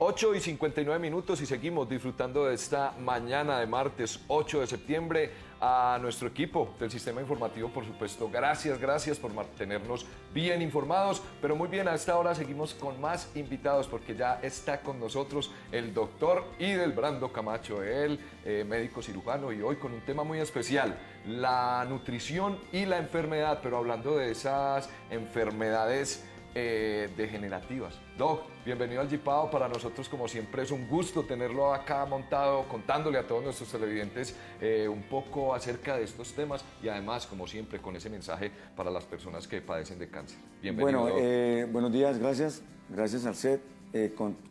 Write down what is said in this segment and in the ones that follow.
8:59 y seguimos disfrutando de esta mañana de martes 8 de septiembre. A nuestro equipo del Sistema Informativo, por supuesto, gracias por mantenernos bien informados, pero muy bien, a esta hora seguimos con más invitados porque ya está con nosotros el doctor Idelbrando Camacho, él médico cirujano, y hoy con un tema muy especial, la nutrición y la enfermedad, pero hablando de esas enfermedades degenerativas. Doc, bienvenido al Jeepado. Para nosotros, como siempre, es un gusto tenerlo acá montado, contándole a todos nuestros televidentes un poco acerca de estos temas y además, como siempre, con ese mensaje para las personas que padecen de cáncer. Bienvenido. Bueno, buenos días, gracias al set,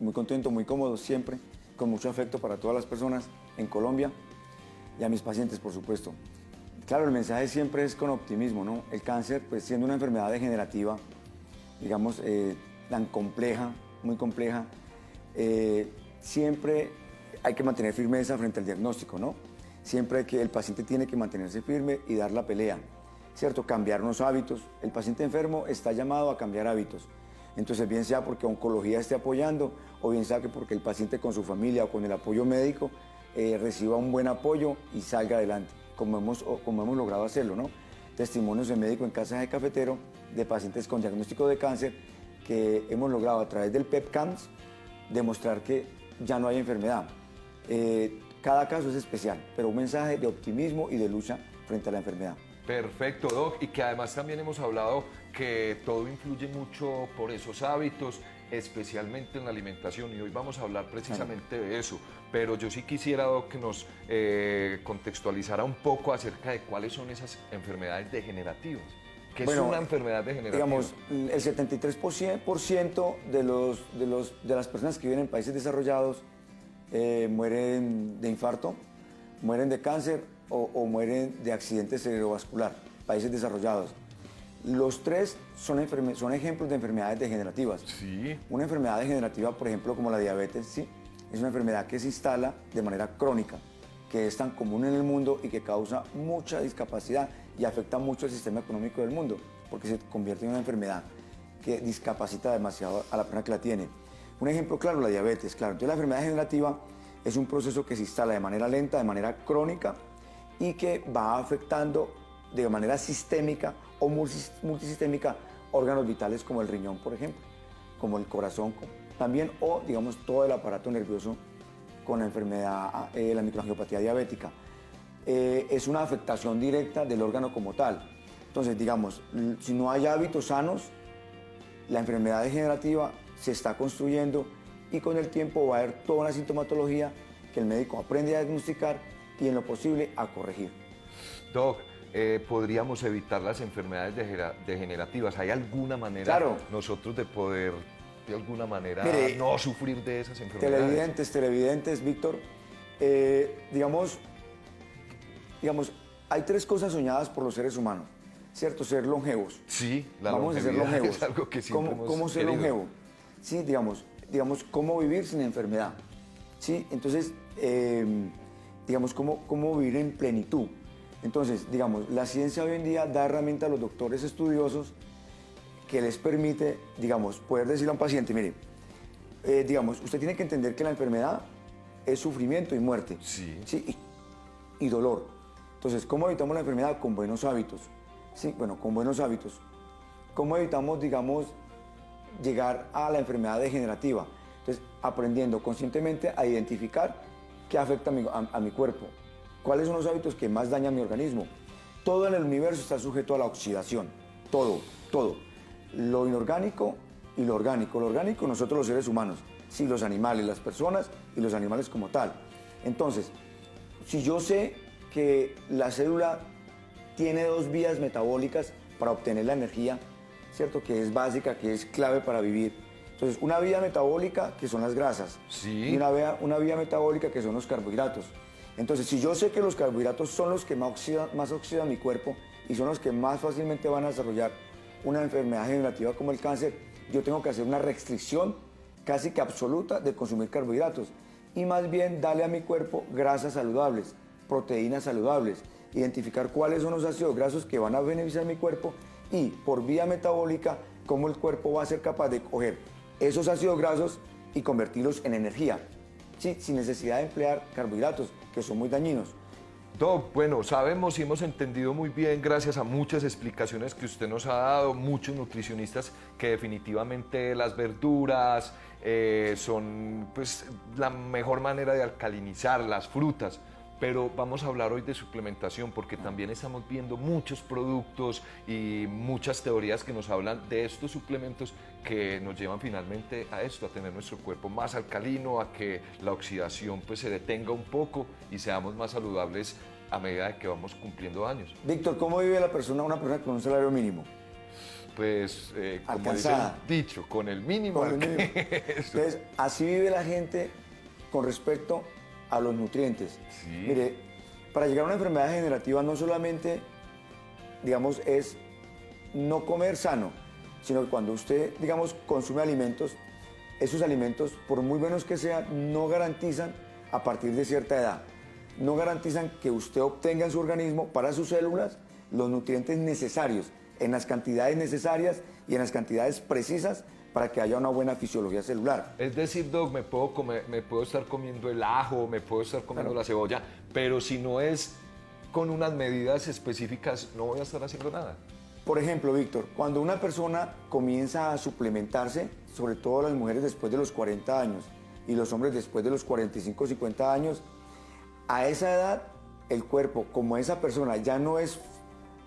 muy contento, muy cómodo siempre, con mucho afecto para todas las personas en Colombia y a mis pacientes, por supuesto. Claro, el mensaje siempre es con optimismo, ¿no? El cáncer, pues siendo una enfermedad degenerativa, digamos, tan compleja, muy compleja, siempre hay que mantener firmeza frente al diagnóstico, ¿no? Siempre que el paciente tiene que mantenerse firme y dar la pelea, ¿cierto? Cambiar unos hábitos. El paciente enfermo está llamado a cambiar hábitos. Entonces, bien sea porque oncología esté apoyando, o bien sea que porque el paciente con su familia o con el apoyo médico reciba un buen apoyo y salga adelante, como hemos logrado hacerlo, ¿no? Testimonios de médico en casa de cafetero de pacientes con diagnóstico de cáncer que hemos logrado a través del PEP-CAMS demostrar que ya no hay enfermedad. Cada caso es especial, pero un mensaje de optimismo y de lucha frente a la enfermedad. Perfecto, Doc, y que además también hemos hablado que todo influye mucho por esos hábitos, especialmente en la alimentación, y hoy vamos a hablar precisamente de eso, pero yo sí quisiera, Doc, que nos contextualizara un poco acerca de cuáles son esas enfermedades degenerativas. ¿Qué es una enfermedad degenerativa? Digamos, el 73% de las personas que viven en países desarrollados mueren de infarto, mueren de cáncer o mueren de accidente cerebrovascular, países desarrollados. Los tres son ejemplos de enfermedades degenerativas. Sí. Una enfermedad degenerativa, por ejemplo, como la diabetes, sí, es una enfermedad que se instala de manera crónica, que es tan común en el mundo y que causa mucha discapacidad y afecta mucho el sistema económico del mundo, porque se convierte en una enfermedad que discapacita demasiado a la persona que la tiene. Un ejemplo claro, la diabetes, claro. Entonces la enfermedad degenerativa es un proceso que se instala de manera lenta, de manera crónica y que va afectando de manera sistémica o multisistémica órganos vitales como el riñón, por ejemplo, como el corazón también, o digamos todo el aparato nervioso con la enfermedad, la microangiopatía diabética. Es una afectación directa del órgano como tal. Entonces, digamos, si no hay hábitos sanos, la enfermedad degenerativa se está construyendo y con el tiempo va a haber toda una sintomatología que el médico aprende a diagnosticar y en lo posible a corregir. Doc, ¿podríamos evitar las enfermedades degenerativas? ¿Hay alguna manera nosotros de poder, de alguna manera, no sufrir de esas enfermedades? Televidentes, Víctor, digamos, hay tres cosas soñadas por los seres humanos, ¿cierto? Ser longevos. Sí, vamos a ser longevos. Es algo que siempre ¿Cómo ser longevo? Sí, digamos, cómo vivir sin enfermedad. Sí, entonces, digamos, cómo vivir en plenitud. Entonces, digamos, la ciencia hoy en día da herramientas a los doctores estudiosos que les permite, digamos, poder decirle a un paciente, mire, digamos, usted tiene que entender que la enfermedad es sufrimiento y muerte. Sí. ¿Sí? Y dolor. Entonces, ¿cómo evitamos la enfermedad? Con buenos hábitos. Sí, bueno, con buenos hábitos. ¿Cómo evitamos, digamos, llegar a la enfermedad degenerativa? Entonces, aprendiendo conscientemente a identificar qué afecta a mi cuerpo. ¿Cuáles son los hábitos que más dañan mi organismo? Todo en el universo está sujeto a la oxidación. Todo. Lo inorgánico y lo orgánico. Lo orgánico, nosotros los seres humanos. Sí, los animales, las personas y los animales como tal. Entonces, si yo sé que la célula tiene dos vías metabólicas para obtener la energía, ¿cierto? Que es básica, que es clave para vivir. Entonces, una vía metabólica que son las grasas. Sí. Y una vía metabólica que son los carbohidratos. Entonces, si yo sé que los carbohidratos son los que más oxidan mi cuerpo y son los que más fácilmente van a desarrollar una enfermedad degenerativa como el cáncer, yo tengo que hacer una restricción casi que absoluta de consumir carbohidratos y más bien darle a mi cuerpo grasas saludables, proteínas saludables, identificar cuáles son los ácidos grasos que van a beneficiar mi cuerpo y por vía metabólica cómo el cuerpo va a ser capaz de coger esos ácidos grasos y convertirlos en energía, ¿sí? Sin necesidad de emplear carbohidratos, que son muy dañinos. Doc, bueno, sabemos y hemos entendido muy bien, gracias a muchas explicaciones que usted nos ha dado, muchos nutricionistas, que definitivamente las verduras son pues, la mejor manera de alcalinizar las frutas. Pero vamos a hablar hoy de suplementación porque también estamos viendo muchos productos y muchas teorías que nos hablan de estos suplementos que nos llevan finalmente a esto, a tener nuestro cuerpo más alcalino, a que la oxidación pues se detenga un poco y seamos más saludables a medida de que vamos cumpliendo años. Víctor, ¿cómo vive una persona con un salario mínimo? Pues, como dice Alcanzada. el dicho, con el mínimo. Con el mínimo. Entonces, así vive la gente con respecto a los nutrientes. Sí. Mire, para llegar a una enfermedad degenerativa no solamente, digamos, es no comer sano, sino que cuando usted, digamos, consume alimentos, esos alimentos, por muy buenos que sean, no garantizan a partir de cierta edad, no garantizan que usted obtenga en su organismo, para sus células, los nutrientes necesarios, en las cantidades necesarias y en las cantidades precisas para que haya una buena fisiología celular. Es decir, Doc, me puedo estar comiendo el ajo, me puedo estar comiendo la cebolla, pero si no es con unas medidas específicas, no voy a estar haciendo nada. Por ejemplo, Víctor, cuando una persona comienza a suplementarse, sobre todo las mujeres después de los 40 años y los hombres después de los 45 o 50 años, a esa edad el cuerpo, como esa persona ya no es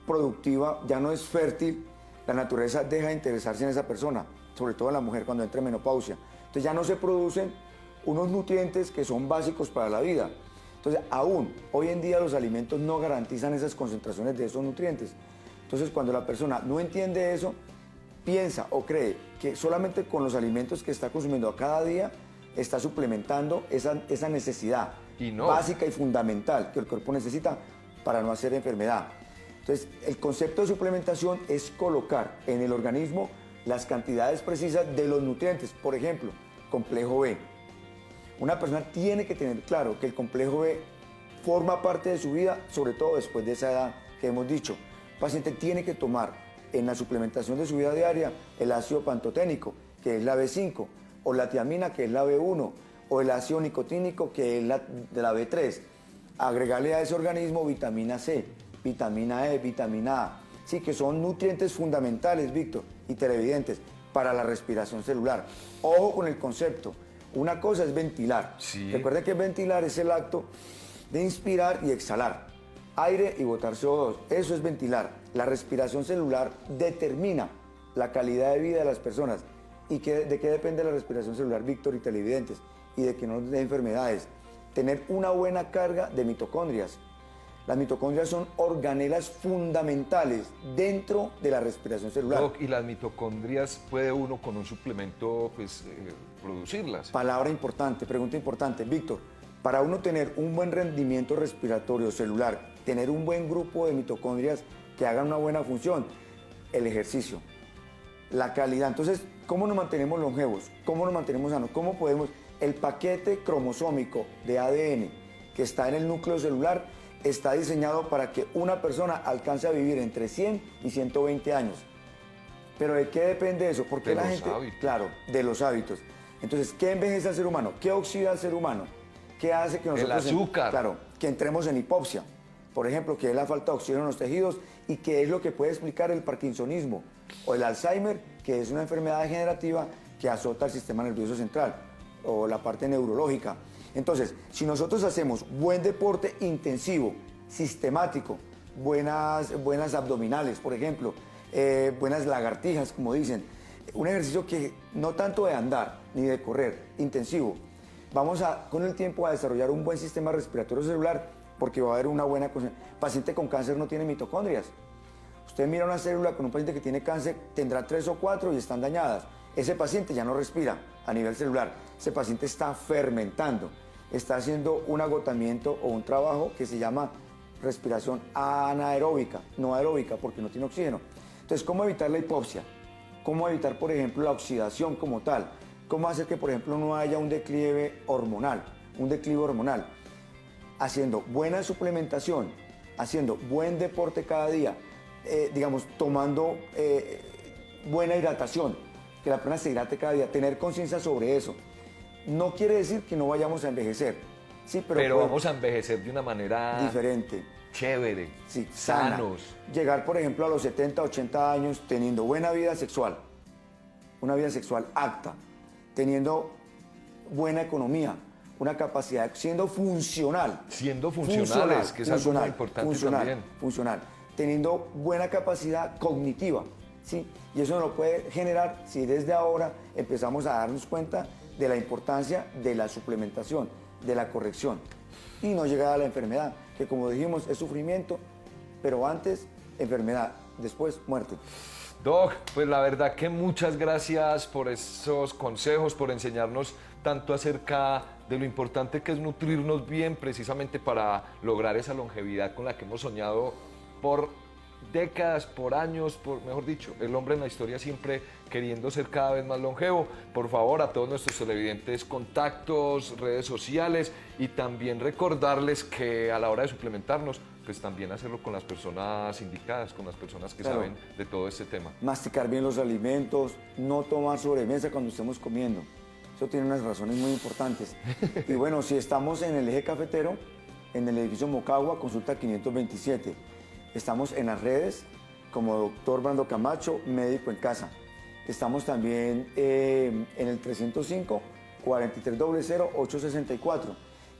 productiva, ya no es fértil, la naturaleza deja de interesarse en esa persona, sobre todo en la mujer cuando entra en menopausia. Entonces ya no se producen unos nutrientes que son básicos para la vida. Entonces aún hoy en día los alimentos no garantizan esas concentraciones de esos nutrientes. Entonces cuando la persona no entiende eso, piensa o cree que solamente con los alimentos que está consumiendo a cada día está suplementando esa necesidad básica y fundamental que el cuerpo necesita para no hacer enfermedad. Entonces el concepto de suplementación es colocar en el organismo las cantidades precisas de los nutrientes. Por ejemplo, complejo B. Una persona tiene que tener claro que el complejo B forma parte de su vida, sobre todo después de esa edad que hemos dicho. El paciente tiene que tomar en la suplementación de su vida diaria el ácido pantoténico, que es la B5, o la tiamina, que es la B1, o el ácido nicotínico, que es de la B3. Agregarle a ese organismo vitamina C, vitamina E, vitamina A. Sí, que son nutrientes fundamentales, Víctor, y televidentes, para la respiración celular. Ojo con el concepto. Una cosa es ventilar. Sí. Recuerden que ventilar es el acto de inspirar y exhalar aire y botar CO2. Eso es ventilar. La respiración celular determina la calidad de vida de las personas. ¿Y de qué depende la respiración celular, Víctor, y televidentes? Y de que no nos dé enfermedades. Tener una buena carga de mitocondrias. Las mitocondrias son organelas fundamentales dentro de la respiración celular. Doc, ¿y las mitocondrias puede uno con un suplemento pues, producirlas? Palabra importante, pregunta importante. Víctor, para uno tener un buen rendimiento respiratorio celular, tener un buen grupo de mitocondrias que hagan una buena función, el ejercicio, la calidad. Entonces, ¿cómo nos mantenemos longevos? ¿Cómo nos mantenemos sanos? ¿Cómo podemos? El paquete cromosómico de ADN que está en el núcleo celular está diseñado para que una persona alcance a vivir entre 100 y 120 años. ¿Pero de qué depende eso? Porque de la los gente, hábitos. Claro, de los hábitos. Entonces, ¿qué envejece al ser humano? ¿Qué oxida al ser humano? ¿Qué hace que nosotros... El azúcar. Claro, que entremos en hipoxia, por ejemplo, que es la falta de oxígeno en los tejidos y que es lo que puede explicar el parkinsonismo o el Alzheimer, que es una enfermedad degenerativa que azota el sistema nervioso central o la parte neurológica. Entonces, si nosotros hacemos buen deporte intensivo, sistemático, buenas abdominales, por ejemplo, buenas lagartijas, como dicen, un ejercicio que no tanto de andar ni de correr, intensivo, vamos con el tiempo a desarrollar un buen sistema respiratorio celular porque va a haber una buena... Paciente con cáncer no tiene mitocondrias. Usted mira una célula con un paciente que tiene cáncer, tendrá 3 o 4 y están dañadas. Ese paciente ya no respira a nivel celular. Ese paciente está fermentando, está haciendo un agotamiento o un trabajo que se llama respiración anaeróbica, no aeróbica porque no tiene oxígeno. Entonces, ¿cómo evitar la hipoxia? ¿Cómo evitar, por ejemplo, la oxidación como tal? ¿Cómo hacer que, por ejemplo, no haya un declive hormonal? Haciendo buena suplementación, haciendo buen deporte cada día, tomando buena hidratación, que la persona se hidrate cada día, tener conciencia sobre eso. No quiere decir que no vayamos a envejecer, sí, Pero podemos- vamos a envejecer de una manera diferente, chévere, sí, sana. sanos. Llegar, por ejemplo, a los 70, 80 años teniendo buena vida sexual, una vida sexual apta, teniendo buena economía, una capacidad, siendo funcional. Siendo funcionales, que es algo muy importante también. Funcional, teniendo buena capacidad cognitiva, ¿sí? Y eso nos lo puede generar si desde ahora empezamos a darnos cuenta de la importancia de la suplementación, de la corrección y no llegar a la enfermedad, que como dijimos es sufrimiento, pero antes enfermedad, después muerte. Doc, pues la verdad que muchas gracias por esos consejos, por enseñarnos tanto acerca de lo importante que es nutrirnos bien precisamente para lograr esa longevidad con la que hemos soñado por décadas, por años, por, mejor dicho, el hombre en la historia siempre queriendo ser cada vez más longevo. Por favor, a todos nuestros televidentes, contactos, redes sociales y también recordarles que a la hora de suplementarnos, pues también hacerlo con las personas indicadas, con las personas que Claro. saben de todo este tema. Masticar bien los alimentos, no tomar sobremesa cuando estemos comiendo. Eso tiene unas razones muy importantes. Y bueno, si estamos en el eje cafetero, en el edificio Mocagua, consulta 527. Estamos en las redes como Doctor Brando Camacho, médico en casa. Estamos también en el 305-4300-864.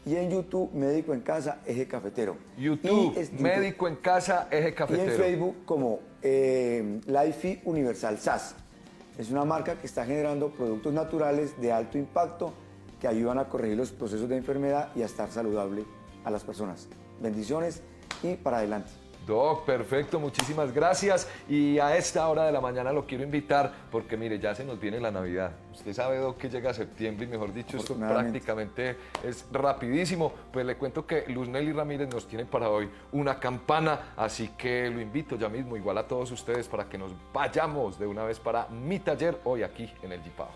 Y en YouTube, médico en casa, eje cafetero. YouTube, Y médico en casa, eje y cafetero. en Facebook como Life Universal SAS. Es una marca que está generando productos naturales de alto impacto que ayudan a corregir los procesos de enfermedad y a estar saludable a las personas. Bendiciones y para adelante. Doc, perfecto, muchísimas gracias. Y a esta hora de la mañana lo quiero invitar porque mire, ya se nos viene la Navidad. Usted sabe, Doc, que llega septiembre y mejor dicho, esto Afortunadamente. prácticamente es rapidísimo. Pues le cuento que Luz Nelly Ramírez nos tiene para hoy una campana, así que lo invito ya mismo, igual a todos ustedes, para que nos vayamos de una vez para mi taller hoy aquí en el Jipao.